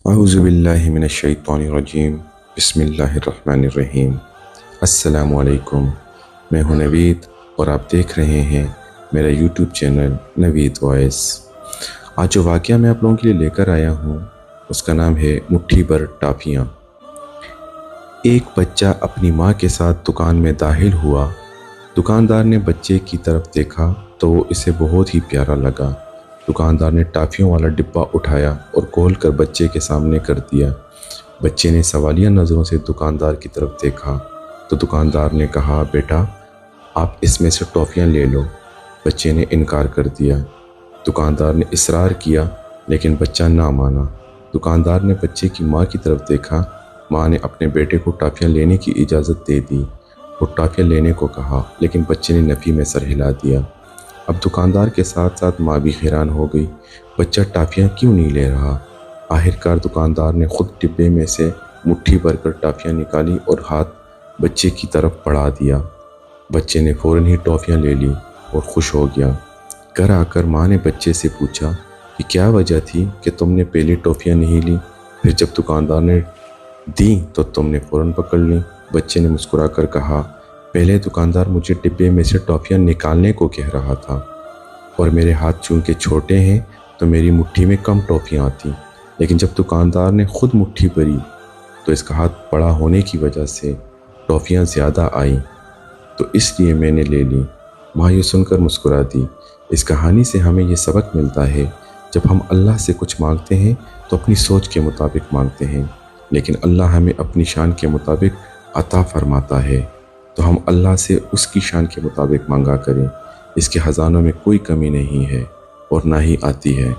اعوذ باللہ من الشیطان الرجیم بسم اللہ الرحمن الرحیم۔ السلام علیکم، میں ہوں نوید اور آپ دیکھ رہے ہیں میرا یوٹیوب چینل نوید وائس۔ آج جو واقعہ میں آپ لوگوں کے لیے لے کر آیا ہوں اس کا نام ہے مٹھی بھر ٹافیاں۔ ایک بچہ اپنی ماں کے ساتھ دکان میں داخل ہوا۔ دکاندار نے بچے کی طرف دیکھا تو وہ اسے بہت ہی پیارا لگا۔ دکاندار نے ٹافیوں والا ڈبہ اٹھایا اور کھول کر بچے کے سامنے کر دیا۔ بچے نے سوالیہ نظروں سے دکاندار کی طرف دیکھا تو دکاندار نے کہا، بیٹا آپ اس میں سے ٹافیاں لے لو۔ بچے نے انکار کر دیا۔ دکاندار نے اصرار کیا لیکن بچہ نہ مانا۔ دکاندار نے بچے کی ماں کی طرف دیکھا۔ ماں نے اپنے بیٹے کو ٹافیاں لینے کی اجازت دے دی۔ وہ ٹافیاں لینے کو کہا لیکن بچے نے نفی میں سر ہلا دیا۔ اب دکاندار کے ساتھ ساتھ ماں بھی حیران ہو گئی، بچہ ٹافیاں کیوں نہیں لے رہا؟ آخرکار دکاندار نے خود ڈبے میں سے مٹھی بھر کر ٹافیاں نکالی اور ہاتھ بچے کی طرف بڑھا دیا۔ بچے نے فوراً ہی ٹافیاں لے لی اور خوش ہو گیا۔ گھر آ کر ماں نے بچے سے پوچھا کہ کیا وجہ تھی کہ تم نے پہلے ٹافیاں نہیں لی، پھر جب دکاندار نے دی تو تم نے فوراً پکڑ لی؟ بچے نے مسکرا کر کہا، پہلے دکاندار مجھے ڈبے میں سے ٹافیاں نکالنے کو کہہ رہا تھا اور میرے ہاتھ چونکہ چھوٹے ہیں تو میری مٹھی میں کم ٹافیاں آتی، لیکن جب دکاندار نے خود مٹھی بھری تو اس کا ہاتھ بڑا ہونے کی وجہ سے ٹافیاں زیادہ آئیں، تو اس لیے میں نے لے لی۔ ماں یہ سن کر مسکرا دی۔ اس کہانی سے ہمیں یہ سبق ملتا ہے، جب ہم اللہ سے کچھ مانگتے ہیں تو اپنی سوچ کے مطابق مانگتے ہیں، لیکن اللہ ہمیں اپنی شان کے مطابق عطا فرماتا ہے، تو ہم اللہ سے اس کی شان کے مطابق مانگا کریں۔ اس کے خزانوں میں کوئی کمی نہیں ہے اور نہ ہی آتی ہے۔